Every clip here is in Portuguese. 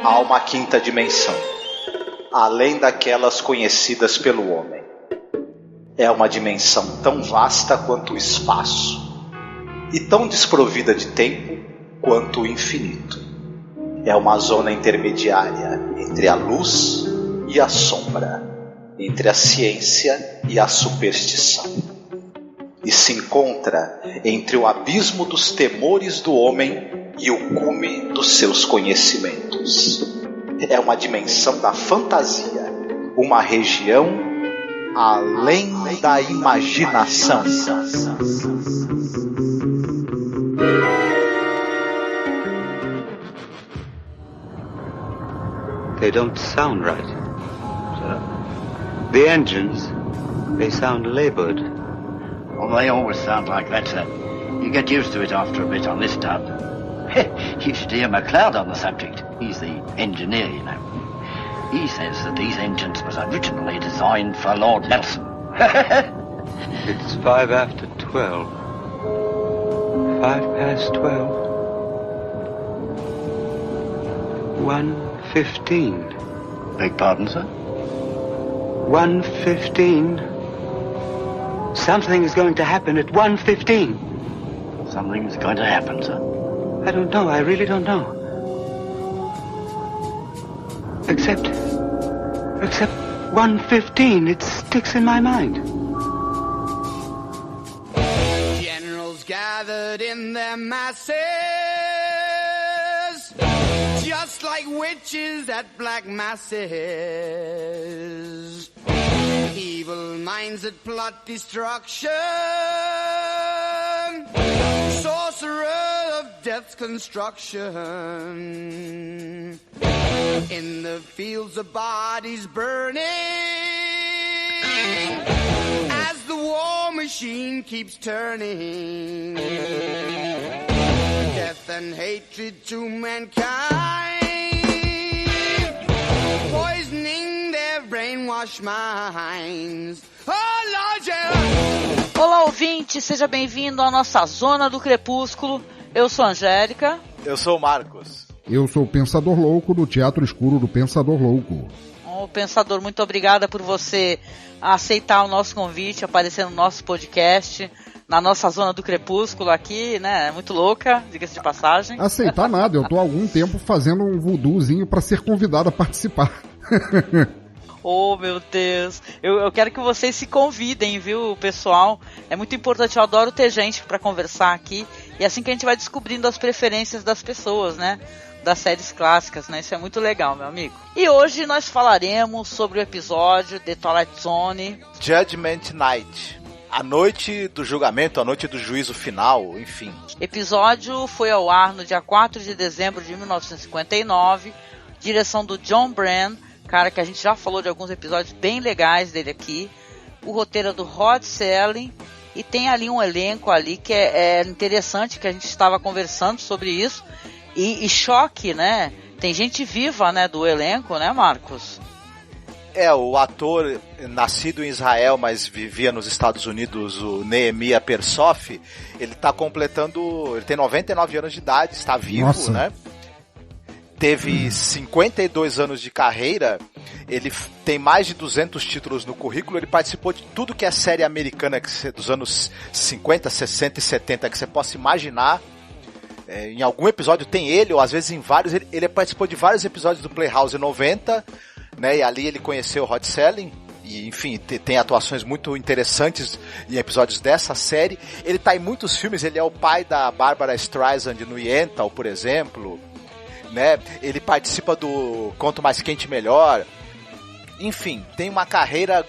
Há uma quinta dimensão, além daquelas conhecidas pelo homem. É uma dimensão tão vasta quanto o espaço, e tão desprovida de tempo quanto o infinito. É uma zona intermediária entre a luz e a sombra, entre a ciência e a superstição. E se encontra entre o abismo dos temores do homem e o cume dos seus conhecimentos. É uma dimensão da fantasia, uma região além da imaginação. They don't sound right. The engines, they sound labored. Well, they always sound like that, sir. You get used to it after a bit on this tub. You should hear McLeod on the subject. He's the engineer, you know. He says that these engines was originally designed for Lord Nelson. It's 5 after 12. 5 past 12. 1:15. Beg pardon, sir? 1:15. Something is going to happen at 1:15. Something's going to happen, sir. I don't know. I really don't know. Except 1:15. It sticks in my mind. Generals gathered in their masses, just like witches at black masses. Evil minds that plot destruction, sorcerer of death's construction. In the fields of bodies burning, as the war machine keeps turning. Death and hatred to mankind, poisoning their brainwashed minds. Oh, Lord, yeah. Olá, ouvinte, seja bem-vindo à nossa Zona do Crepúsculo. Eu sou a Angélica. Eu sou o Marcos. Eu sou o Pensador Louco do Teatro Escuro do Pensador Louco. Ô, Pensador, muito obrigada por você aceitar o nosso convite, aparecer no nosso podcast, na nossa Zona do Crepúsculo aqui, né? Muito louca, diga-se de passagem. Aceitar nada, eu tô há algum tempo fazendo um voodoozinho pra ser convidado a participar. Oh, meu Deus. Eu quero que vocês se convidem, viu, pessoal? É muito importante, eu adoro ter gente pra conversar aqui. E é assim que a gente vai descobrindo as preferências das pessoas, né? Das séries clássicas, né? Isso é muito legal, meu amigo. E hoje nós falaremos sobre o episódio The Twilight Zone, Judgment Night. A noite do julgamento, a noite do juízo final, enfim. Episódio foi ao ar no dia 4 de dezembro de 1959. Direção do John Byrne, cara que a gente já falou de alguns episódios bem legais dele aqui. O roteiro é do Rod Serling. E tem ali um elenco ali que é interessante, que a gente estava conversando sobre isso. E choque, né? Tem gente viva, né, do elenco, né, Marcos? O ator nascido em Israel, mas vivia nos Estados Unidos, o Nehemiah Persoff, ele tem 99 anos de idade, está vivo, Nossa. Né? Teve 52 anos de carreira, ele tem mais de 200 títulos no currículo, ele participou de tudo que é série americana dos anos 50, 60 e 70, que você possa imaginar. Em algum episódio tem ele, ou às vezes em vários, ele participou de vários episódios do Playhouse 90, né, e ali ele conheceu o Rod Serling, e enfim, tem atuações muito interessantes em episódios dessa série. Ele tá em muitos filmes, ele é o pai da Barbara Streisand no Yentl, por exemplo, né? Ele participa do Quanto Mais Quente Melhor. Enfim, tem uma carreira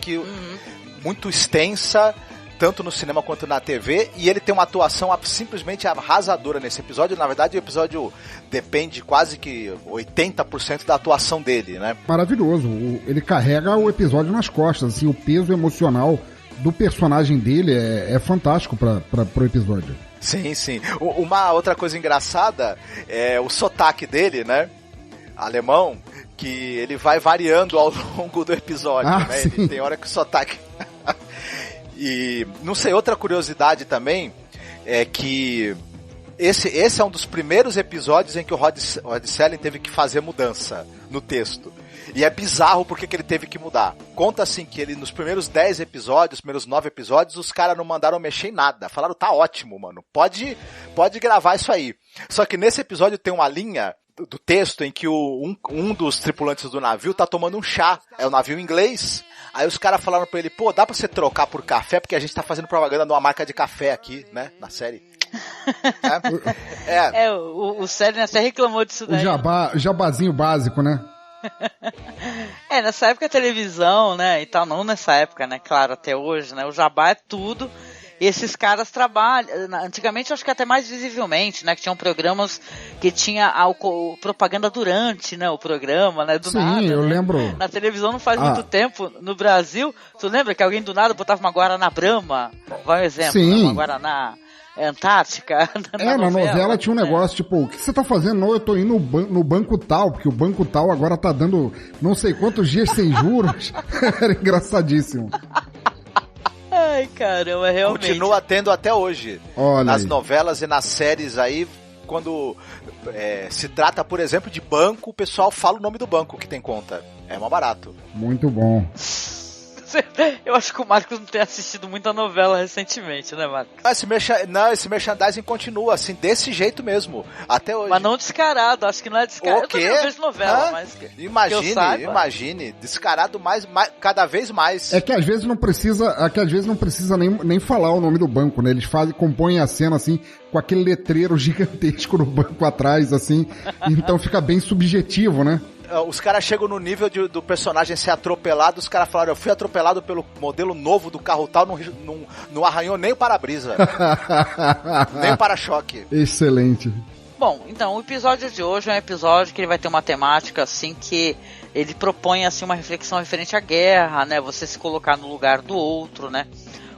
muito extensa, tanto no cinema quanto na TV, e ele tem uma atuação simplesmente arrasadora nesse episódio. Na verdade, o episódio depende quase que 80% da atuação dele, né? Maravilhoso, ele carrega o episódio nas costas, assim, o peso emocional do personagem dele é fantástico pro episódio. Sim, sim. Uma outra coisa engraçada é o sotaque dele, né? Alemão, que ele vai variando ao longo do episódio, né? Ele tem hora que o sotaque... E, não sei, outra curiosidade também é que Esse é um dos primeiros episódios em que o Rod Serling teve que fazer mudança no texto. E é bizarro porque que ele teve que mudar. Conta assim que ele, nos primeiros 10 episódios, primeiros 9 episódios, os caras não mandaram mexer em nada. Falaram, tá ótimo, mano. Pode gravar isso aí. Só que nesse episódio tem uma linha do texto em que um dos tripulantes do navio tá tomando um chá. É o navio inglês. Aí os caras falaram pra ele, pô, dá pra você trocar por café? Porque a gente tá fazendo propaganda de uma marca de café aqui, né, na série. O Serling até reclamou disso daí. O jabazinho básico, né? Nessa época a televisão, né, e tal, não nessa época, né, claro, até hoje, né, o jabá é tudo. E esses caras trabalham, antigamente eu acho que até mais visivelmente, né, que tinham programas que tinha a propaganda durante, né, o programa, né, do nada. Sim, eu lembro. Na televisão não faz muito tempo, no Brasil, tu lembra que alguém do nada botava uma Guaraná Brahma? Vai um exemplo, sim. Né, uma Guaraná Antártica. Na novela tinha um negócio, tipo, o que você tá fazendo? Não, eu tô indo no banco tal, porque o banco tal agora tá dando não sei quantos dias sem juros. Era engraçadíssimo. Ai, caramba, realmente. Continua tendo até hoje. Olha nas aí. novelas e nas séries aí, quando se trata, por exemplo, de banco, o pessoal fala o nome do banco que tem conta. É mais barato. Muito bom. Eu acho que o Marcos não tem assistido muita novela recentemente, né, Marcos? Esse merchandising continua, assim, desse jeito mesmo, até hoje. Mas não descarado, acho que não é descarado. O quê? Eu vejo novela, mas... Imagine, descarado mais, cada vez mais. É que às vezes não precisa nem falar o nome do banco, né? Eles compõem a cena, assim, com aquele letreiro gigantesco no banco atrás, assim, então fica bem subjetivo, né? Os caras chegam no nível do personagem ser atropelado, os caras falaram, eu fui atropelado pelo modelo novo do carro tal, não arranhou nem o para-brisa. Nem o para-choque. Excelente. Bom, então, o episódio de hoje é um episódio que ele vai ter uma temática, assim, que ele propõe, assim, uma reflexão referente à guerra, né? Você se colocar no lugar do outro, né?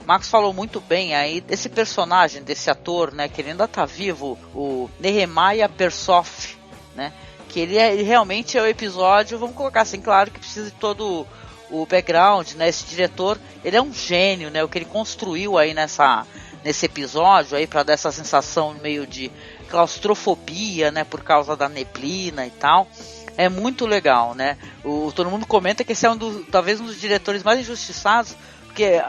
O Marcos falou muito bem aí desse personagem, desse ator, né? Que ele ainda tá vivo, o Nehemiah Persoff, né? Que ele realmente é o episódio, vamos colocar assim, claro que precisa de todo o background, né? Esse diretor, ele é um gênio, né? O que ele construiu aí nesse episódio aí para dar essa sensação meio de claustrofobia, né? Por causa da neblina e tal. É muito legal, né? Todo mundo comenta que esse é talvez um dos diretores mais injustiçados, porque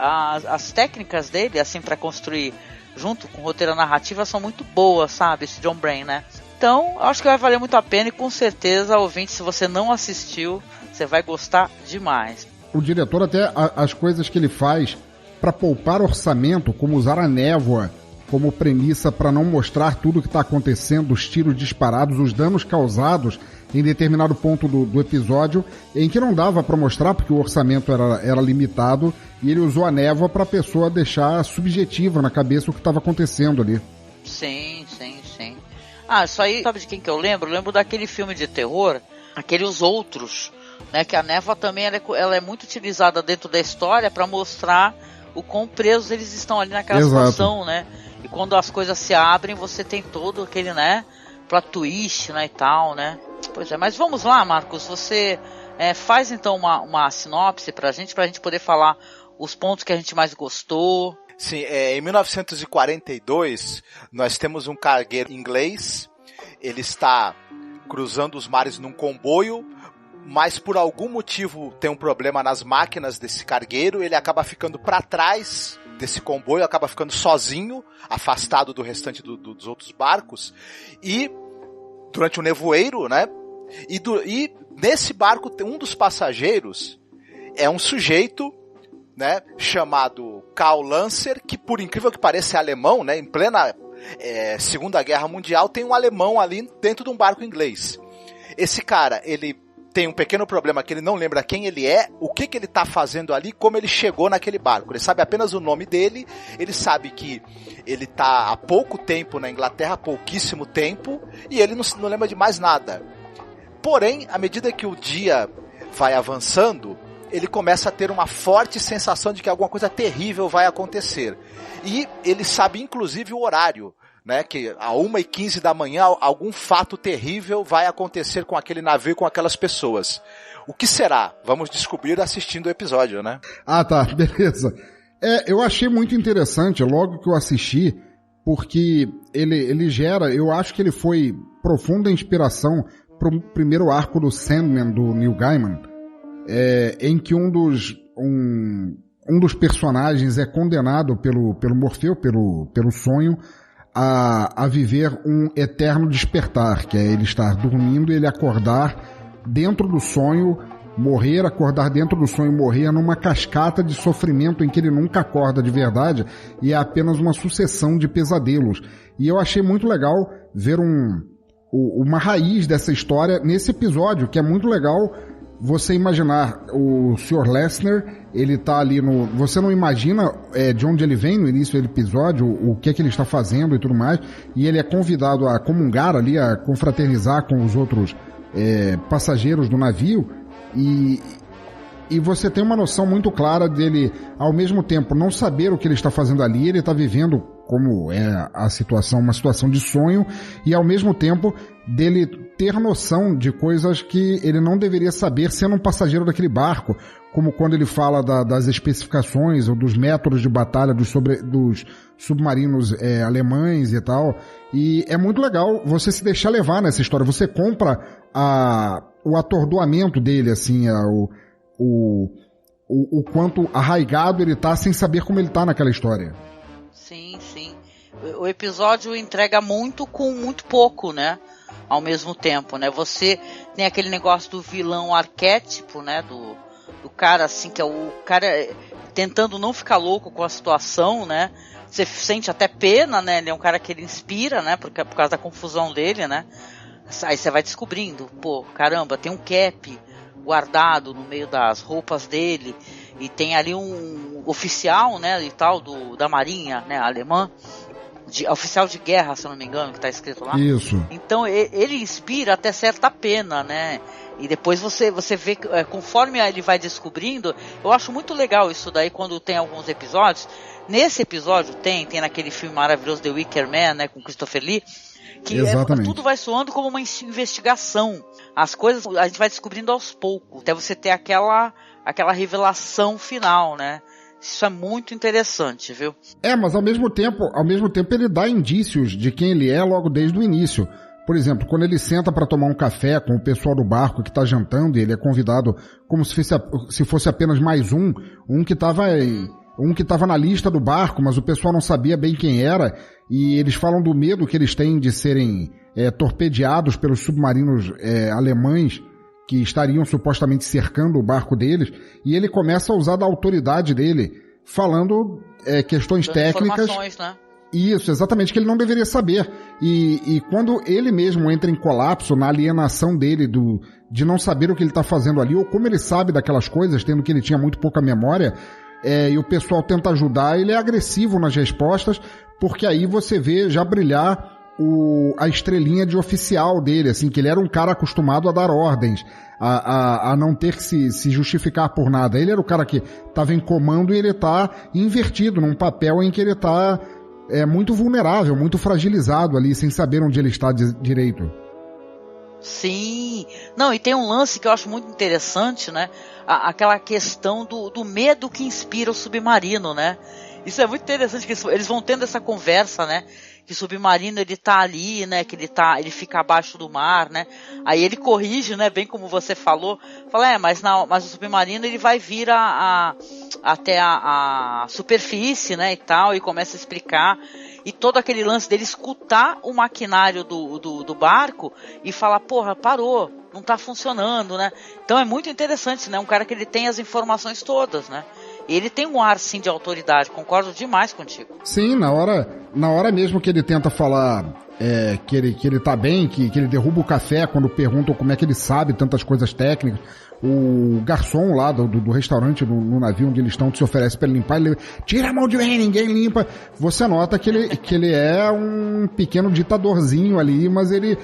as técnicas dele, assim, para construir junto com o roteiro narrativa são muito boas, sabe? Esse John Brain, né? Então, acho que vai valer muito a pena e com certeza, ouvinte, se você não assistiu, você vai gostar demais. O diretor até, as coisas que ele faz para poupar orçamento, como usar a névoa como premissa para não mostrar tudo o que está acontecendo, os tiros disparados, os danos causados em determinado ponto do episódio, em que não dava para mostrar porque o orçamento era limitado, e ele usou a névoa para a pessoa deixar subjetiva na cabeça o que estava acontecendo ali. Sim. Isso aí, sabe de quem que eu lembro? Eu lembro daquele filme de terror, aquele Os Outros, né? Que a névoa também ela é muito utilizada dentro da história para mostrar o quão presos eles estão ali naquela situação, né? E quando as coisas se abrem, você tem todo aquele, né? Plot twist, né? E tal, né? Pois é, mas vamos lá, Marcos, você faz então uma sinopse pra gente poder falar os pontos que a gente mais gostou. Sim, em 1942, nós temos um cargueiro inglês, ele está cruzando os mares num comboio, mas por algum motivo tem um problema nas máquinas desse cargueiro, ele acaba ficando para trás desse comboio, acaba ficando sozinho, afastado do restante dos outros barcos, e durante o nevoeiro, né, e nesse barco um dos passageiros é um sujeito, né, chamado Karl Lancer, que por incrível que pareça é alemão, né, em plena Segunda Guerra Mundial tem um alemão ali dentro de um barco inglês. Esse cara, ele tem um pequeno problema que ele não lembra quem ele é, o que ele está fazendo ali, como ele chegou naquele barco. Ele sabe apenas o nome dele, ele sabe que ele está há pouco tempo na Inglaterra, há pouquíssimo tempo, e ele não lembra de mais nada. Porém, à medida que o dia vai avançando, ele começa a ter uma forte sensação de que alguma coisa terrível vai acontecer. E ele sabe inclusive o horário, né, que a 1h15 da manhã algum fato terrível vai acontecer com aquele navio, com aquelas pessoas. O que será? Vamos descobrir assistindo o episódio, né? Ah, tá, beleza. Eu achei muito interessante, logo que eu assisti, porque ele gera, eu acho que ele foi profunda inspiração para o primeiro arco do Sandman, do Neil Gaiman, em que um dos personagens é condenado pelo Morfeu, pelo sonho, a viver um eterno despertar, que é ele estar dormindo e ele acordar dentro do sonho, morrer, acordar dentro do sonho, morrer numa cascata de sofrimento em que ele nunca acorda de verdade e é apenas uma sucessão de pesadelos. E eu achei muito legal ver uma raiz dessa história nesse episódio, que é muito legal você imaginar o Sr. Lessner, ele tá ali no... Você não imagina de onde ele vem no início do episódio, o que é que ele está fazendo e tudo mais, e ele é convidado a comungar ali, a confraternizar com os outros passageiros do navio, e você tem uma noção muito clara dele, ao mesmo tempo, não saber o que ele está fazendo ali, ele está vivendo como é a situação, uma situação de sonho, e ao mesmo tempo dele ter noção de coisas que ele não deveria saber sendo um passageiro daquele barco, como quando ele fala das especificações ou dos métodos de batalha dos submarinos alemães e tal. E é muito legal você se deixar levar nessa história. Você compra o atordoamento dele, assim, o quanto arraigado ele tá sem saber como ele tá naquela história. Sim, sim. O episódio entrega muito com muito pouco, né? Ao mesmo tempo, né? Você tem aquele negócio do vilão arquétipo, né? Do cara, assim, que é o cara tentando não ficar louco com a situação, né? Você sente até pena, né? Ele é um cara que ele inspira, né? Por causa da confusão dele, né? Aí você vai descobrindo, pô, caramba, tem um cap guardado no meio das roupas dele e tem ali um oficial, né, e tal, da marinha, né, alemã, oficial de guerra, se eu não me engano, que tá escrito lá. Isso. Então ele inspira até certa pena, né, e depois você vê, conforme ele vai descobrindo, eu acho muito legal isso daí quando tem alguns episódios. Nesse episódio tem naquele filme maravilhoso The Wicker Man, né, com Christopher Lee, que tudo vai soando como uma investigação. As coisas a gente vai descobrindo aos poucos, até você ter aquela revelação final, né? Isso é muito interessante, viu? Mas ao mesmo tempo ele dá indícios de quem ele é logo desde o início. Por exemplo, quando ele senta para tomar um café com o pessoal do barco que está jantando, e ele é convidado como se fosse apenas mais um que estava na lista do barco, mas o pessoal não sabia bem quem era, e eles falam do medo que eles têm de serem torpedeados pelos submarinos alemães que estariam supostamente cercando o barco deles, e ele começa a usar da autoridade dele, falando questões técnicas. Informações, né? Isso, exatamente, que ele não deveria saber. E quando ele mesmo entra em colapso na alienação dele de não saber o que ele está fazendo ali, ou como ele sabe daquelas coisas, tendo que ele tinha muito pouca memória, e o pessoal tenta ajudar, ele é agressivo nas respostas, porque aí você vê já brilhar a estrelinha de oficial dele, assim, que ele era um cara acostumado a dar ordens, a não ter que se justificar por nada. Ele era o cara que estava em comando e ele está invertido num papel em que ele está muito vulnerável, muito fragilizado ali, sem saber onde ele está direito. Sim, não, e tem um lance que eu acho muito interessante, né? Aquela questão do medo que inspira o submarino, né? Isso é muito interessante, que eles vão tendo essa conversa, né? Que o submarino, ele tá ali, né? Que ele fica abaixo do mar, né? Aí ele corrige, né? Bem como você falou. Fala, mas o submarino, ele vai vir até a superfície, né? E tal, e começa a explicar. E todo aquele lance dele escutar o maquinário do barco e falar, porra, parou, não tá funcionando, né? Então é muito interessante, né? Um cara que ele tem as informações todas, né? Ele tem um ar, sim, de autoridade. Concordo demais contigo. Sim, na hora mesmo que ele tenta falar que ele tá bem, que ele derruba o café quando perguntam como é que ele sabe tantas coisas técnicas. O garçom lá do restaurante no navio onde eles estão, que se oferece para ele limpar, ele tira a mão de mim, ninguém limpa. Você nota que ele é um pequeno ditadorzinho ali, mas ele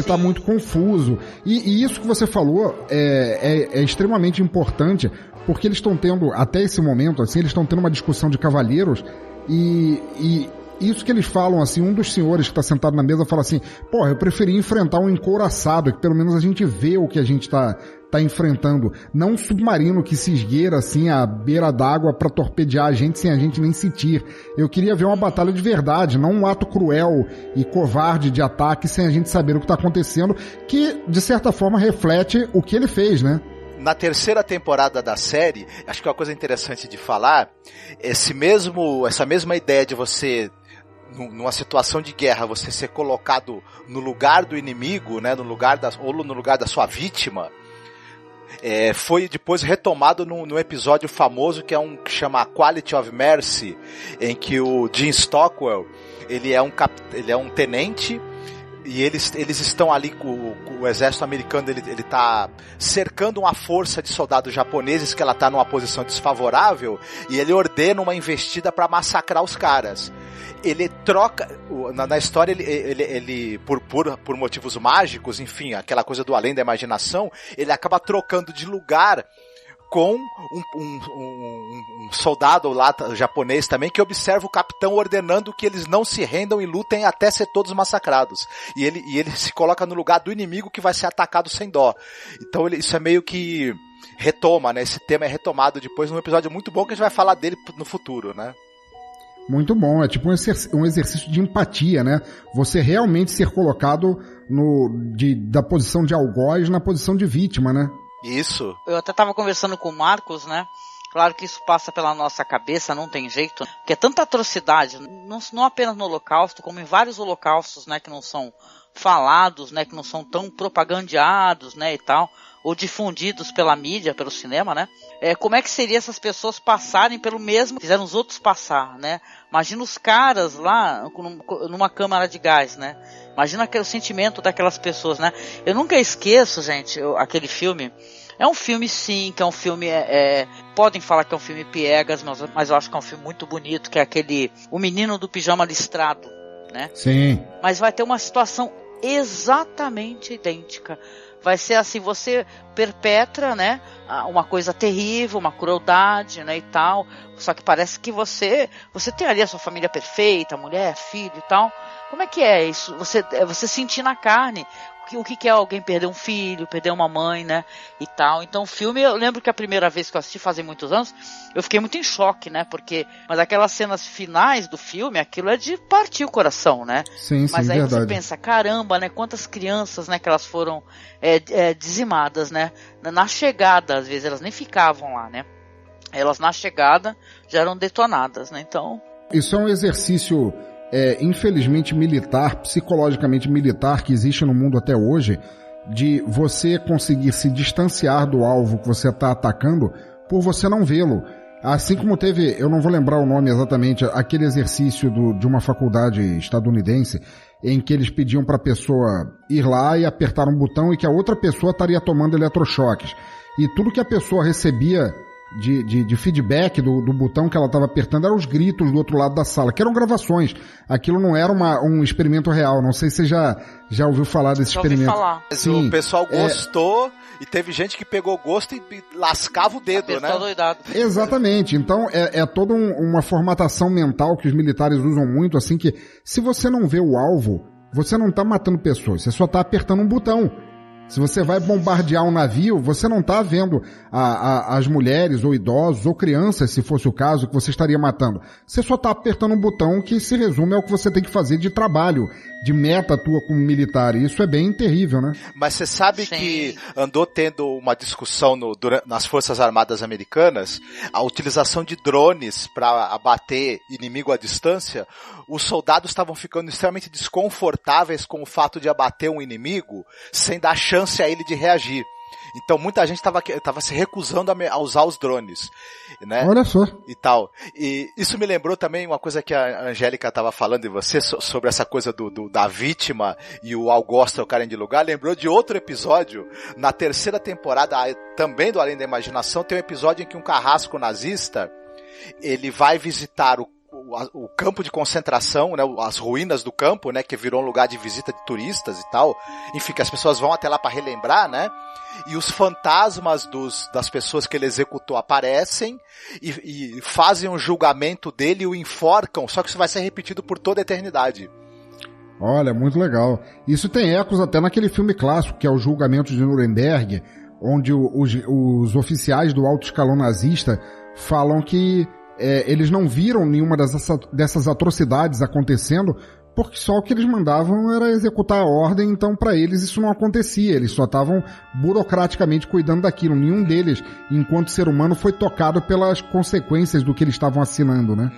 tá muito confuso. E isso que você falou é extremamente importante, porque eles estão tendo, até esse momento, assim, eles estão tendo uma discussão de cavalheiros e isso que eles falam, assim, um dos senhores que tá sentado na mesa fala assim, porra, eu preferi enfrentar um encouraçado, que pelo menos a gente vê o que a gente tá enfrentando, não um submarino que se esgueira assim à beira d'água pra torpedear a gente sem a gente nem sentir. Eu queria ver uma batalha de verdade, não um ato cruel e covarde de ataque sem a gente saber o que tá acontecendo, que de certa forma reflete o que ele fez, né? Na terceira temporada da série, acho que é uma coisa interessante de falar, essa mesma ideia de você, numa situação de guerra, você ser colocado no lugar do inimigo, né, no lugar da sua vítima, foi depois retomado num episódio famoso que chama Quality of Mercy, em que o Jim Stockwell, ele é um tenente, e eles estão ali com o exército americano, ele tá cercando uma força de soldados japoneses que ela tá numa posição desfavorável, e ele ordena uma investida para massacrar os caras. Ele troca, na história ele por motivos mágicos, enfim, aquela coisa do além da imaginação, ele acaba trocando de lugar com um soldado lá japonês também, que observa o capitão ordenando que eles não se rendam e lutem até ser todos massacrados. E ele se coloca no lugar do inimigo que vai ser atacado sem dó. Então isso é meio que retoma, né? Esse tema é retomado depois num episódio muito bom que a gente vai falar dele no futuro, né? Muito bom, é tipo um exercício de empatia, né? Você realmente ser colocado da posição de algoz na posição de vítima, né? Isso. Eu até estava conversando com o Marcos, né? Claro que isso passa pela nossa cabeça, não tem jeito, porque é tanta atrocidade, não apenas no Holocausto, como em vários holocaustos, né, que não são falados, né, que não são tão propagandeados, né, e tal, ou difundidos pela mídia, pelo cinema, né? Como é que seria essas pessoas passarem pelo mesmo que fizeram os outros passar, né? Imagina os caras lá numa câmara de gás, né? Imagina aquele sentimento daquelas pessoas, né? Eu nunca esqueço, gente, aquele filme. É um filme, sim, que é um filme... podem falar que é um filme piegas, mas eu acho que é um filme muito bonito, que é aquele... O Menino do Pijama Listrado, né? Sim. Mas vai ter uma situação exatamente idêntica. Vai ser assim, você perpetra, né, uma coisa terrível, uma crueldade, né, e tal, só que parece que você tem ali a sua família perfeita, mulher, filho e tal. Como é que é isso? Você sentir na carne o que é alguém perder um filho, perder uma mãe, né, e tal. Então o filme, eu lembro que a primeira vez que eu assisti, fazem muitos anos, eu fiquei muito em choque, né, mas aquelas cenas finais do filme, aquilo é de partir o coração, né. Sim, mas aí verdade. Você pensa, caramba, né, quantas crianças, né, que elas foram dizimadas, né, na chegada, às vezes elas nem ficavam lá, né, elas na chegada já eram detonadas, né, então... Isso é um exercício... infelizmente militar, psicologicamente militar, que existe no mundo até hoje, de você conseguir se distanciar do alvo que você está atacando por você não vê-lo. Assim como teve, eu não vou lembrar o nome exatamente, aquele exercício de uma faculdade estadunidense em que eles pediam para a pessoa ir lá e apertar um botão e que a outra pessoa estaria tomando eletrochoques. E tudo que a pessoa recebia de feedback do botão que ela estava apertando eram os gritos do outro lado da sala, que eram gravações. Aquilo não era um experimento real. Não sei se você já ouviu falar desse experimento. Falar. Sim, o pessoal gostou e teve gente que pegou gosto e lascava o dedo, né? Doidado. Exatamente. Então é toda uma formatação mental que os militares usam muito, assim, que se você não vê o alvo, você não está matando pessoas, você só está apertando um botão. Se você vai bombardear um navio, você não está vendo as mulheres ou idosos ou crianças, se fosse o caso, que você estaria matando. Você só está apertando um botão que se resume ao que você tem que fazer de trabalho, de meta tua como militar. E isso é bem terrível, né? Mas você sabe Sim. que andou tendo uma discussão nas Forças Armadas Americanas, a utilização de drones para abater inimigo à distância. Os soldados estavam ficando extremamente desconfortáveis com o fato de abater um inimigo sem dar chance a ele de reagir. Então muita gente estava se recusando a usar os drones, né? Olha só. E tal. E isso me lembrou também uma coisa que a Angélica estava falando de você, sobre essa coisa da vítima e o algoz trocarem de lugar. Lembrou de outro episódio, na terceira temporada, também do Além da Imaginação, tem um episódio em que um carrasco nazista, ele vai visitar o campo de concentração, né, as ruínas do campo, né, que virou um lugar de visita de turistas e tal. Enfim, que as pessoas vão até lá para relembrar, né? E os fantasmas das pessoas que ele executou aparecem e fazem um julgamento dele e o enforcam, só que isso vai ser repetido por toda a eternidade. Olha, muito legal. Isso tem ecos até naquele filme clássico, que é o Julgamento de Nuremberg, onde os oficiais do alto escalão nazista falam que eles não viram nenhuma dessas atrocidades acontecendo, porque só o que eles mandavam era executar a ordem, então para eles isso não acontecia, eles só estavam burocraticamente cuidando daquilo. Nenhum deles, enquanto ser humano, foi tocado pelas consequências do que eles estavam assinando, né?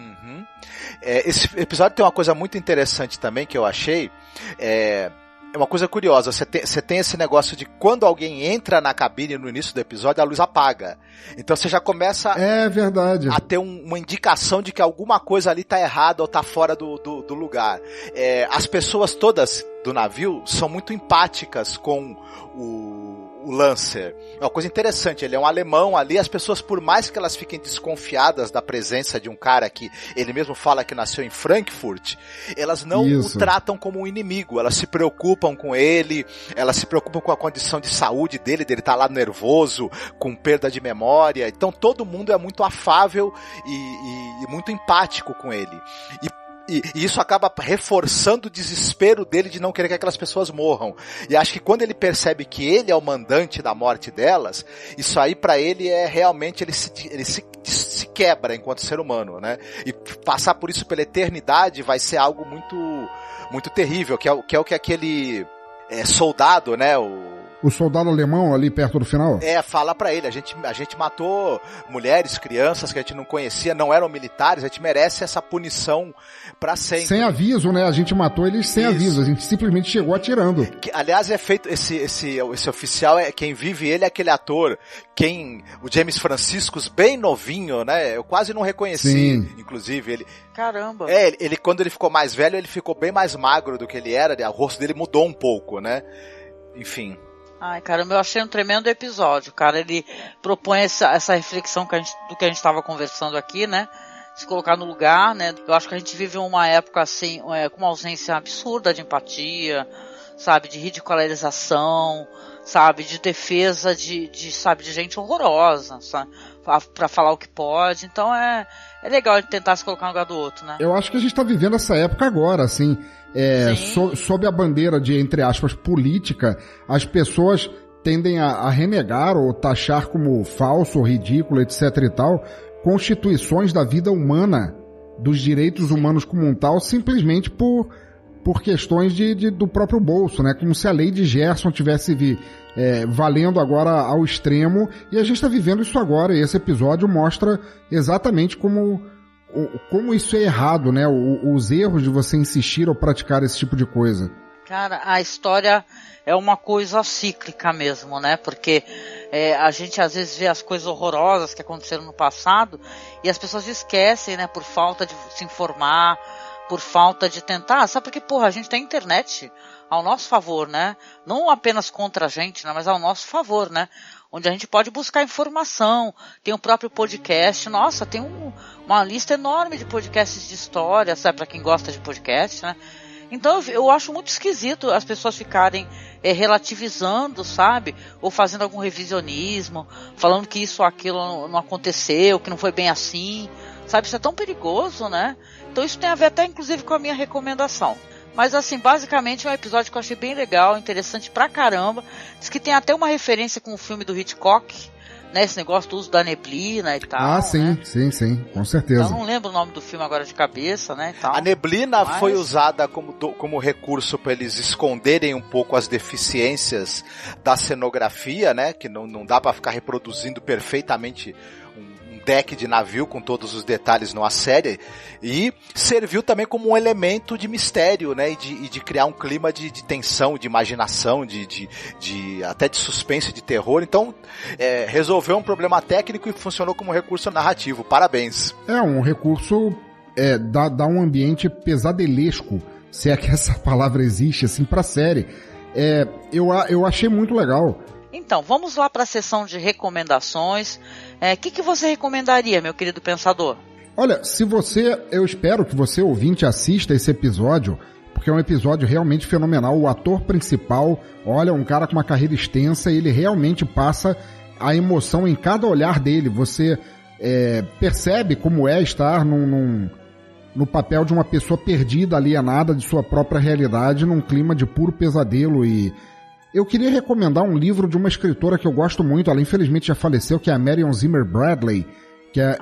Esse episódio tem uma coisa muito interessante também que eu achei. É uma coisa curiosa, você tem esse negócio de quando alguém entra na cabine no início do episódio, a luz apaga. Então você já começa verdade. a ter uma indicação de que alguma coisa ali tá errada ou tá fora do lugar. As pessoas todas do navio são muito empáticas com o Lancer. É uma coisa interessante, ele é um alemão ali, as pessoas, por mais que elas fiquem desconfiadas da presença de um cara que ele mesmo fala que nasceu em Frankfurt, elas não o tratam como um inimigo, elas se preocupam com ele, elas se preocupam com a condição de saúde dele tá lá nervoso, com perda de memória, então todo mundo é muito afável e muito empático com ele. E isso acaba reforçando o desespero dele de não querer que aquelas pessoas morram. E acho que quando ele percebe que ele é o mandante da morte delas, isso aí pra ele é realmente, ele se quebra enquanto ser humano, né? E passar por isso pela eternidade vai ser algo muito, muito terrível, que é o que aquele soldado, né? O soldado alemão ali perto do final? Fala pra ele, a gente matou mulheres, crianças que a gente não conhecia, não eram militares, a gente merece essa punição pra sempre. Sem aviso, né? A gente matou eles sem aviso, a gente simplesmente chegou atirando. Aliás, é feito, esse oficial, quem vive ele é aquele ator, o James Franciscus, bem novinho, né? Eu quase não reconheci, inclusive, ele... Caramba! Ele quando ele ficou mais velho, ele ficou bem mais magro do que ele era, o rosto dele mudou um pouco, né? Enfim... Ai, caramba, eu achei um tremendo episódio, cara. Ele propõe essa reflexão do que a gente estava conversando aqui, né? Se colocar no lugar, né? Eu acho que a gente vive uma época assim, com uma ausência absurda de empatia, sabe? De ridicularização, sabe? De defesa de gente horrorosa, sabe? Pra falar o que pode. Então é legal ele tentar se colocar no lugar do outro, né? Eu acho que a gente tá vivendo essa época agora, assim. Sob a bandeira de, entre aspas, política, as pessoas tendem a renegar ou taxar como falso ou ridículo, etc e tal, constituições da vida humana, dos direitos humanos como um tal, simplesmente por questões do próprio bolso, né? Como se a lei de Gerson tivesse valendo agora ao extremo, e a gente está vivendo isso agora, e esse episódio mostra exatamente como isso é errado, né? Os erros de você insistir ou praticar esse tipo de coisa. Cara, a história é uma coisa cíclica mesmo, né? Porque a gente às vezes vê as coisas horrorosas que aconteceram no passado e as pessoas esquecem, né? Por falta de se informar, por falta de tentar. Sabe porque, a gente tem internet ao nosso favor, né? Não apenas contra a gente, né? Mas ao nosso favor, né? Onde a gente pode buscar informação, tem o próprio podcast, nossa, tem uma lista enorme de podcasts de história, sabe, para quem gosta de podcast, né? Então eu acho muito esquisito as pessoas ficarem relativizando, sabe, ou fazendo algum revisionismo, falando que isso ou aquilo não aconteceu, que não foi bem assim, sabe, isso é tão perigoso, né? Então isso tem a ver até inclusive com a minha recomendação. Mas assim, basicamente é um episódio que eu achei bem legal, interessante pra caramba. Diz que tem até uma referência com o filme do Hitchcock, né? Esse negócio do uso da neblina e tal. Ah, sim, né? sim, com certeza. Eu não lembro o nome do filme agora de cabeça, né? E tal. A neblina foi usada como recurso para eles esconderem um pouco as deficiências da cenografia, né? Que não dá para ficar reproduzindo perfeitamente deck de navio com todos os detalhes numa série, e serviu também como um elemento de mistério, né, e de criar um clima de tensão, de imaginação, até de suspense, de terror. Então resolveu um problema técnico e funcionou como recurso narrativo. Parabéns. Um recurso dá um ambiente pesadelesco, se é que essa palavra existe, assim, pra série. Eu achei muito legal. Então, vamos lá para a sessão de recomendações. Que você recomendaria, meu querido pensador? Olha, eu espero que você, ouvinte, assista esse episódio, porque é um episódio realmente fenomenal. O ator principal, olha, um cara com uma carreira extensa, ele realmente passa a emoção em cada olhar dele. Você percebe como é estar no papel de uma pessoa perdida, alienada de sua própria realidade, num clima de puro pesadelo. E eu queria recomendar um livro de uma escritora que eu gosto muito, ela infelizmente já faleceu, que é a Marion Zimmer Bradley, que é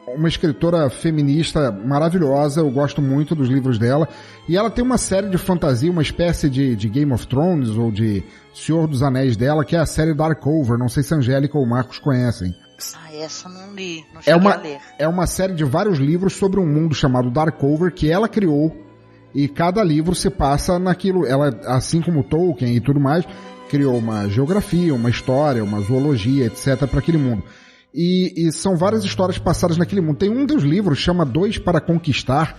uma escritora feminista maravilhosa, eu gosto muito dos livros dela, e ela tem uma série de fantasia, uma espécie de Game of Thrones ou de Senhor dos Anéis dela, que é a série Darkover, não sei se a Angélica ou o Marcos conhecem. Essa não li, não cheguei a ler. É uma série de vários livros sobre um mundo chamado Darkover, que ela criou, e cada livro se passa naquilo, ela, assim como Tolkien e tudo mais, criou uma geografia, uma história, uma zoologia, etc, para aquele mundo. E são várias histórias passadas naquele mundo. Tem um dos livros, chama Dois para Conquistar,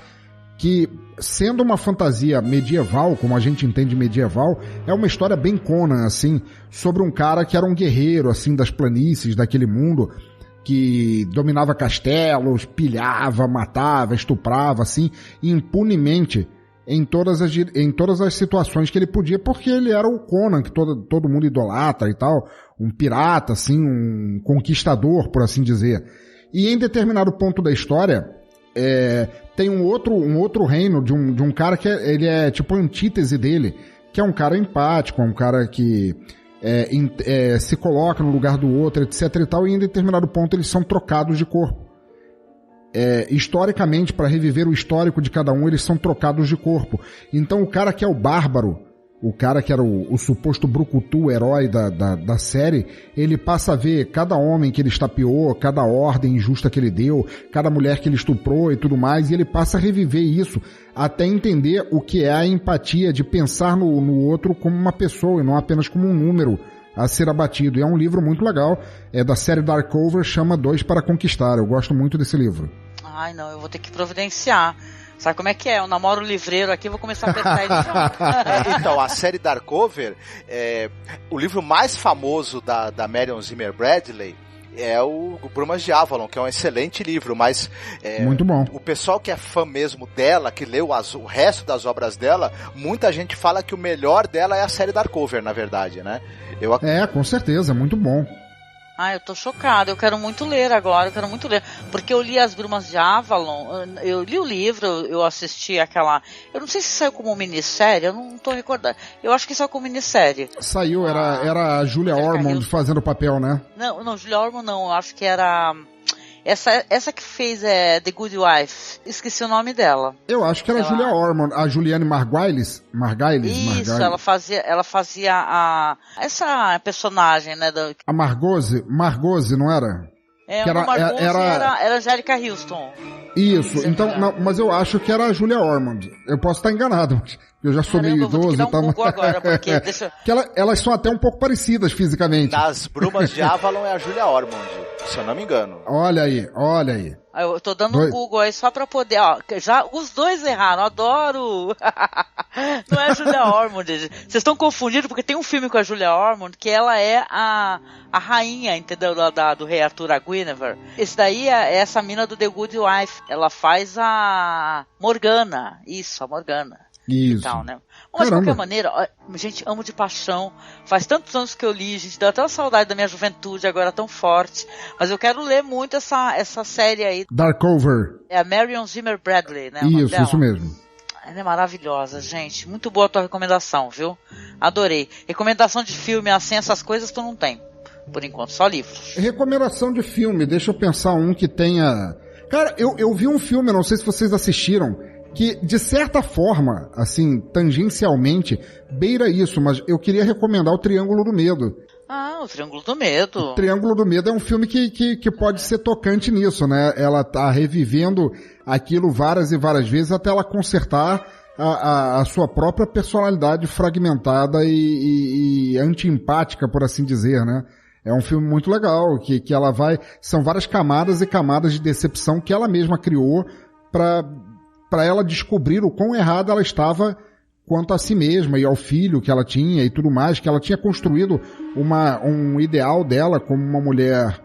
que, sendo uma fantasia medieval, como a gente entende medieval, é uma história bem Conan, assim, sobre um cara que era um guerreiro, assim, das planícies daquele mundo, que dominava castelos, pilhava, matava, estuprava, assim, impunemente em todas as situações que ele podia, porque ele era o Conan, que todo mundo idolatra e tal, um pirata, assim, um conquistador, por assim dizer. E em determinado ponto da história, tem um outro reino de um cara que ele é tipo a antítese dele, que é um cara empático, um cara que se coloca no lugar do outro, etc e tal, e em determinado ponto eles são trocados de corpo. Historicamente, para reviver o histórico de cada um, eles são trocados de corpo. Então o cara que é o bárbaro, o cara que era o suposto brucutu, herói da série, ele passa a ver cada homem que ele estapeou, cada ordem injusta que ele deu, cada mulher que ele estuprou e tudo mais, e ele passa a reviver isso até entender o que é a empatia de pensar no outro como uma pessoa e não apenas como um número a ser abatido. E é um livro muito legal, é da série Darkover, chama Dois para Conquistar. Eu gosto muito desse livro. Ai, não, eu vou ter que providenciar. Sabe como é que é? Eu namoro o livreiro aqui, vou começar a apertar ele já. Então, a série Darkover, o livro mais famoso da Marion Zimmer Bradley é o Brumas de Avalon, que é um excelente livro, mas muito bom. O pessoal que é fã mesmo dela, que leu o resto das obras dela, muita gente fala que o melhor dela é a série Darkover, na verdade, né? Com certeza, muito bom. Eu tô chocada, eu quero muito ler agora, porque eu li As Brumas de Avalon, eu li o livro, eu assisti aquela, eu não sei se saiu como minissérie, eu não tô recordando, eu acho que saiu como minissérie. Saiu, era a Julia Ormond fazendo o papel, né? Não, Julia Ormond não, eu acho que era essa que fez The Good Wife, esqueci o nome dela. Eu acho que era a Julia Ormond, a Juliane Margulies. Isso, ela fazia essa personagem, né? A Margose, não era? Era Angélica Houston. Isso, então, não, mas eu acho que era a Julia Ormond. Eu posso estar enganado, eu já sou meio idoso e tal. Agora, porque que elas são até um pouco parecidas fisicamente. Nas Brumas de Avalon é a Julia Ormond, se eu não me engano. Olha aí. Eu tô dando um Google aí só pra poder, já os dois erraram, adoro! Não é a Julia Ormond, vocês estão confundindo porque tem um filme com a Julia Ormond que ela é a rainha, entendeu? Do Rei Arthur, a Guinevere. Esse daí é essa mina do The Good Wife, ela faz a Morgana, a Morgana. Isso. E tal, né? Mas de qualquer maneira, gente, amo de paixão. Faz tantos anos que eu li, gente, deu até uma saudade da minha juventude agora tão forte. Mas eu quero ler muito essa série aí. Darkover. É a Marion Zimmer Bradley, né? Isso mesmo. Ela é maravilhosa, gente. Muito boa a tua recomendação, viu? Adorei. Recomendação de filme, assim, essas coisas tu não tem. Por enquanto, só livros. Recomendação de filme, deixa eu pensar um que tenha... Cara, eu vi um filme, não sei se vocês assistiram, que, de certa forma, assim, tangencialmente, beira isso, mas eu queria recomendar o Triângulo do Medo. O Triângulo do Medo. O Triângulo do Medo é um filme que pode ser tocante nisso, né? Ela tá revivendo aquilo várias e várias vezes até ela consertar a sua própria personalidade fragmentada e anti-empática, por assim dizer, né? É um filme muito legal, que ela vai... São várias camadas e camadas de decepção que ela mesma criou para ela descobrir o quão errada ela estava quanto a si mesma e ao filho que ela tinha e tudo mais, que ela tinha construído um ideal dela como uma mulher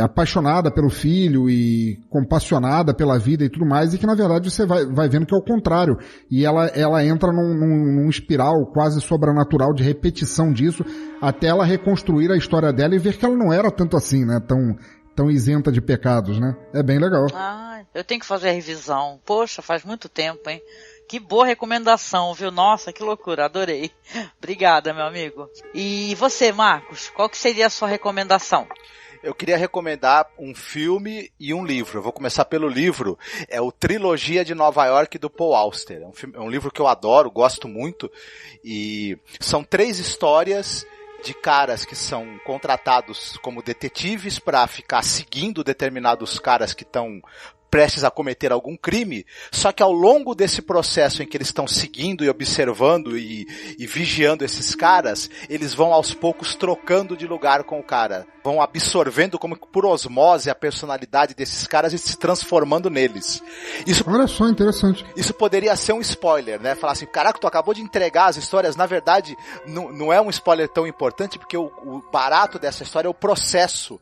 apaixonada pelo filho e compassionada pela vida e tudo mais, e que na verdade você vai vendo que é o contrário. E ela entra num espiral quase sobrenatural de repetição disso, até ela reconstruir a história dela e ver que ela não era tanto assim, né? Tão isenta de pecados, né? É bem legal. Eu tenho que fazer a revisão. Poxa, faz muito tempo, hein? Que boa recomendação, viu? Nossa, que loucura, adorei. Obrigada, meu amigo. E você, Marcos, qual que seria a sua recomendação? Eu queria recomendar um filme e um livro. Eu vou começar pelo livro. É o Trilogia de Nova York, do Paul Auster. É um livro que eu adoro, gosto muito. E são 3 histórias de caras que são contratados como detetives para ficar seguindo determinados caras que estão prestes a cometer algum crime, só que ao longo desse processo em que eles estão seguindo e observando e vigiando esses caras, eles vão aos poucos trocando de lugar com o cara, vão absorvendo como por osmose a personalidade desses caras e se transformando neles. Olha só, interessante. Isso poderia ser um spoiler, né? Falar assim, caraca, tu acabou de entregar as histórias, na verdade não é um spoiler tão importante, porque o barato dessa história é o processo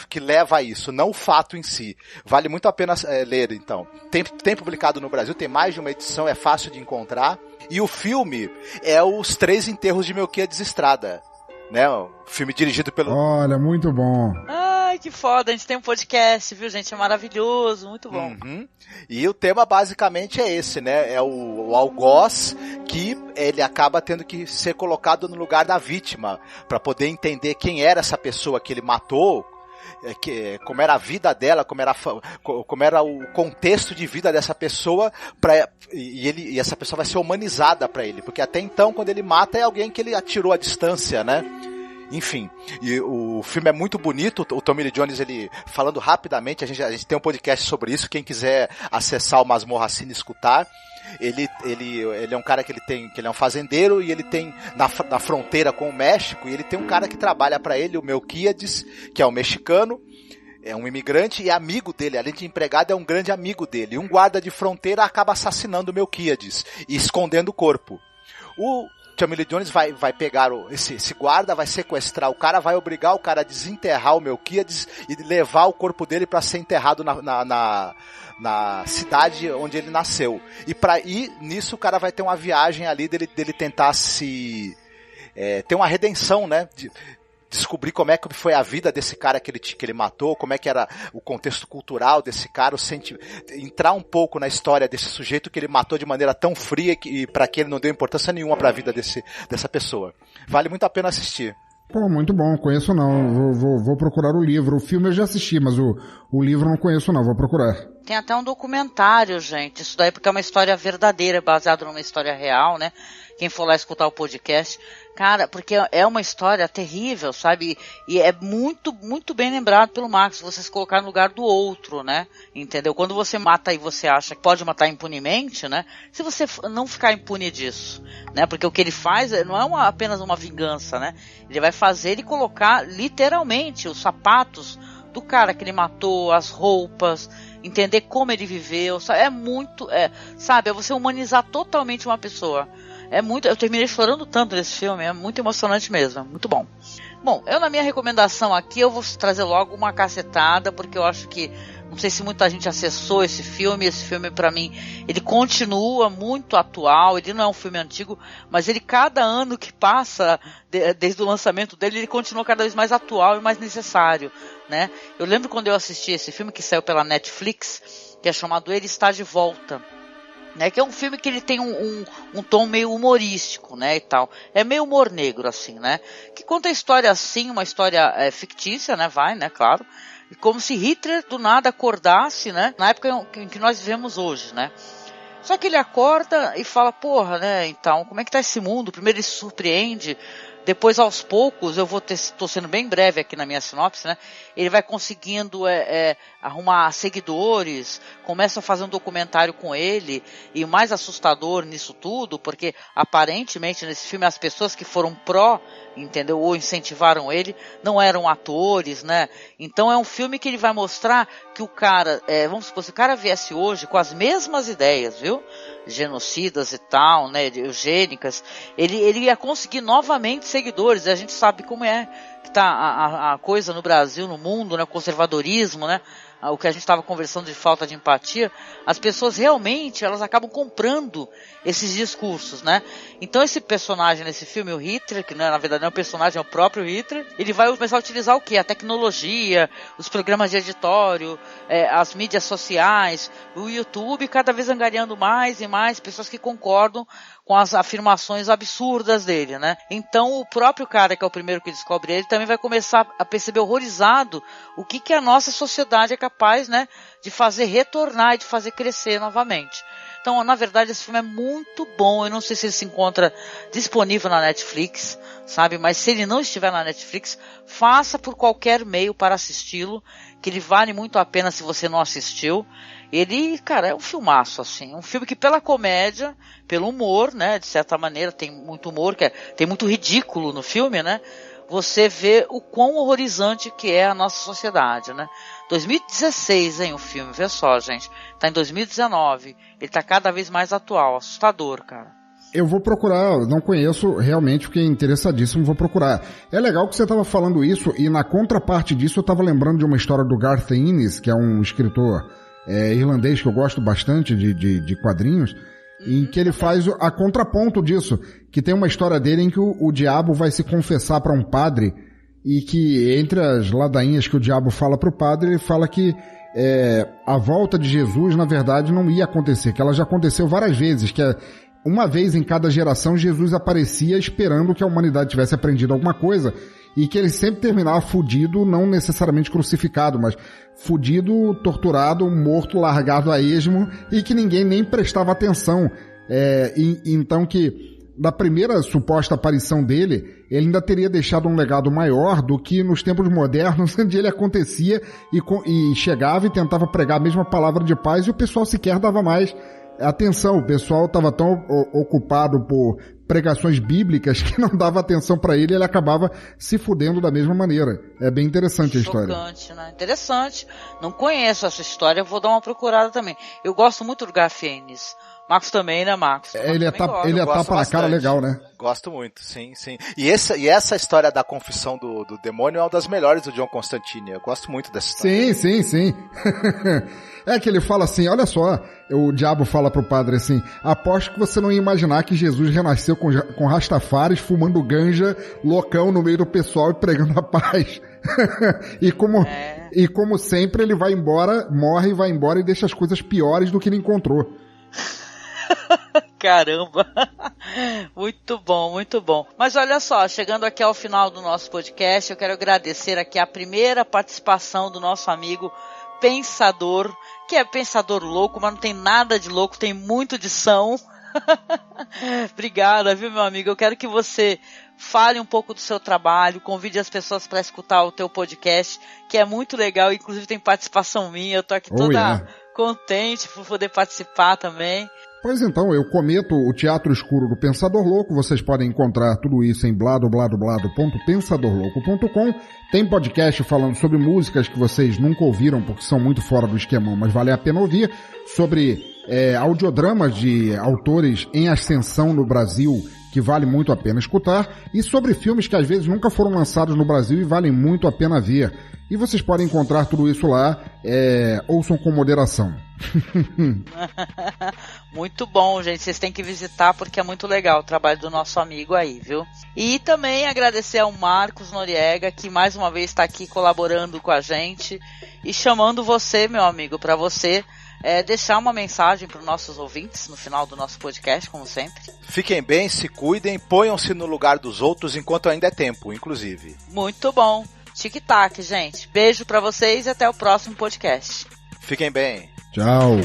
que leva a isso, não o fato em si. Vale muito a pena ler, então. Tem publicado no Brasil, tem mais de uma edição, é fácil de encontrar. E o filme é Os 3 Enterros de Melquíades Estrada, né? O filme dirigido pelo... Olha, muito bom. Ai, que foda, a gente tem um podcast, viu, gente? É maravilhoso, muito bom. Uhum. E o tema basicamente é esse, né? É o algoz que ele acaba tendo que ser colocado no lugar da vítima, para poder entender quem era essa pessoa que ele matou, como era a vida dela, como era o contexto de vida dessa pessoa, e essa pessoa vai ser humanizada para ele, porque até então quando ele mata é alguém que ele atirou à distância, né? Enfim, e o filme é muito bonito. O Tommy Lee Jones, ele, falando rapidamente, a gente tem um podcast sobre isso, quem quiser acessar o Masmorra Cine e escutar. Ele é um cara que ele é um fazendeiro, e ele tem na fronteira com o México, e ele tem um cara que trabalha para ele, o Melquíades, que é um mexicano, é um imigrante e amigo dele, além de empregado, é um grande amigo dele. E um guarda de fronteira acaba assassinando o Melquíades e escondendo o corpo. O Tommy Lee Jones vai pegar esse guarda, vai sequestrar o cara, vai obrigar o cara a desenterrar o Melquíades e levar o corpo dele para ser enterrado na cidade onde ele nasceu. E nisso o cara vai ter uma viagem ali dele tentar ter uma redenção, né? Descobrir como é que foi a vida desse cara que ele matou, como é que era o contexto cultural desse cara, entrar um pouco na história desse sujeito que ele matou de maneira tão fria e para que ele não deu importância nenhuma para a vida dessa pessoa. Vale muito a pena assistir. Pô, muito bom, conheço não, vou procurar o livro. O filme eu já assisti, mas o livro não conheço não, vou procurar. Tem até um documentário, gente, isso daí porque é uma história verdadeira, baseada numa história real, né? Quem for lá escutar o podcast, cara, porque é uma história terrível, sabe? E é muito, muito bem lembrado pelo Marcos, você se colocar no lugar do outro, né? Entendeu? Quando você mata e você acha que pode matar impunemente, né? Se você não ficar impune disso, né? Porque o que ele faz não é apenas uma vingança, né? Ele vai fazer e colocar literalmente os sapatos do cara que ele matou, as roupas, entender como ele viveu, sabe? É muito, sabe? É você humanizar totalmente uma pessoa. Eu terminei chorando tanto nesse filme, é muito emocionante mesmo, muito bom. Bom, na minha recomendação aqui, eu vou trazer logo uma cacetada, porque eu acho que, não sei se muita gente acessou esse filme pra mim, ele continua muito atual, ele não é um filme antigo, mas ele cada ano que passa, desde o lançamento dele, ele continua cada vez mais atual e mais necessário, né? Eu lembro quando eu assisti esse filme, que saiu pela Netflix, que é chamado Ele Está de Volta, né, que é um filme que ele tem um tom meio humorístico, né, e tal. É meio humor negro, assim, né, que conta a história assim, uma história fictícia, né, claro, e como se Hitler do nada acordasse, né, na época em que nós vivemos hoje, né. Só que ele acorda e fala, porra, né, então, como é que tá esse mundo? Primeiro ele se surpreende, depois aos poucos, tô sendo bem breve aqui na minha sinopse, né, ele vai conseguindo arrumar seguidores, começa a fazer um documentário com ele, e o mais assustador nisso tudo, porque aparentemente nesse filme as pessoas que foram pró entendeu? Ou incentivaram ele, não eram atores, né? Então é um filme que ele vai mostrar que o cara, vamos supor, se o cara viesse hoje com as mesmas ideias, viu? Genocidas e tal, né? Eugênicas, ele ia conseguir novamente seguidores. A gente sabe como é que tá a coisa no Brasil, no mundo, né? O conservadorismo, né? O que a gente estava conversando de falta de empatia, as pessoas realmente, elas acabam comprando esses discursos, né? Então esse personagem nesse filme, o Hitler, que na verdade não é um personagem, é o próprio Hitler, ele vai começar a utilizar o quê? A tecnologia, os programas de editório, as mídias sociais, o YouTube, cada vez angariando mais e mais pessoas que concordam com as afirmações absurdas dele, né? Então o próprio cara, que é o primeiro que descobre ele, também vai começar a perceber horrorizado o que a nossa sociedade é capaz, né, de fazer retornar e de fazer crescer novamente. Então, na verdade, esse filme é muito bom. Eu não sei se ele se encontra disponível na Netflix, sabe? Mas se ele não estiver na Netflix, faça por qualquer meio para assisti-lo, que ele vale muito a pena se você não assistiu. Ele, cara, é um filmaço, assim. Um filme que pela comédia, pelo humor, né, de certa maneira, tem muito humor, tem muito ridículo no filme, né? Você vê o quão horrorizante que é a nossa sociedade, né? 2016, hein, o filme, vê só, gente. Tá em 2019. Ele tá cada vez mais atual, assustador, cara. Eu vou procurar, não conheço, realmente fiquei interessadíssimo, vou procurar. É legal que você estava falando isso, e na contraparte disso eu estava lembrando de uma história do Garth Ennis, que é um escritor irlandês que eu gosto bastante de quadrinhos, em que ele faz a contraponto disso, que tem uma história dele em que o diabo vai se confessar para um padre, e que entre as ladainhas que o diabo fala para o padre, ele fala que a volta de Jesus, na verdade, não ia acontecer, que ela já aconteceu várias vezes, que uma vez em cada geração Jesus aparecia esperando que a humanidade tivesse aprendido alguma coisa, e que ele sempre terminava fudido, não necessariamente crucificado, mas fudido, torturado, morto, largado a esmo, e que ninguém nem prestava atenção. Então que, da primeira suposta aparição dele, ele ainda teria deixado um legado maior do que nos tempos modernos, onde ele acontecia e chegava e tentava pregar a mesma palavra de paz, e o pessoal sequer dava mais atenção. O pessoal estava tão ocupado por pregações bíblicas que não dava atenção para ele, e ele acabava se fudendo da mesma maneira. É bem interessante a história. Chocante, né? Interessante. Não conheço essa história, vou dar uma procurada também. Eu gosto muito do Garth Ennis. Marcos também, né, Marcos? Ele é tapa na cara legal, né? Gosto muito, sim, sim. E essa história da confissão do demônio é uma das melhores do John Constantine. Eu gosto muito dessa história. Sim. É que ele fala assim, olha só, o diabo fala pro padre assim, aposto que você não ia imaginar que Jesus renasceu com rastafares, fumando ganja, loucão no meio do pessoal e pregando a paz. E como sempre, ele vai embora, morre e vai embora e deixa as coisas piores do que ele encontrou. Caramba, muito bom, muito bom. Mas olha só, chegando aqui ao final do nosso podcast, eu quero agradecer aqui a primeira participação do nosso amigo Pensador, que é pensador louco, mas não tem nada de louco, tem muito de são. Obrigada, viu, meu amigo? Eu quero que você fale um pouco do seu trabalho, convide as pessoas para escutar o teu podcast, que é muito legal, inclusive tem participação minha, eu tô aqui toda contente por poder participar também. Pois então, eu cometo o Teatro Escuro do Pensador Louco. Vocês podem encontrar tudo isso em bladobladoblado.pensadorlouco.com. Tem podcast falando sobre músicas que vocês nunca ouviram porque são muito fora do esquemão, mas vale a pena ouvir, sobre audiodramas de autores em ascensão no Brasil, que vale muito a pena escutar, e sobre filmes que às vezes nunca foram lançados no Brasil e valem muito a pena ver. E vocês podem encontrar tudo isso lá, ouçam com moderação. Muito bom, gente, vocês têm que visitar porque é muito legal o trabalho do nosso amigo aí, viu? E também agradecer ao Marcos Noriega, que mais uma vez está aqui colaborando com a gente e chamando você, meu amigo, para você deixar uma mensagem para os nossos ouvintes no final do nosso podcast, como sempre. Fiquem bem, se cuidem, ponham-se no lugar dos outros enquanto ainda é tempo, inclusive. Muito bom. Tic-tac, gente. Beijo pra vocês e até o próximo podcast. Fiquem bem. Tchau.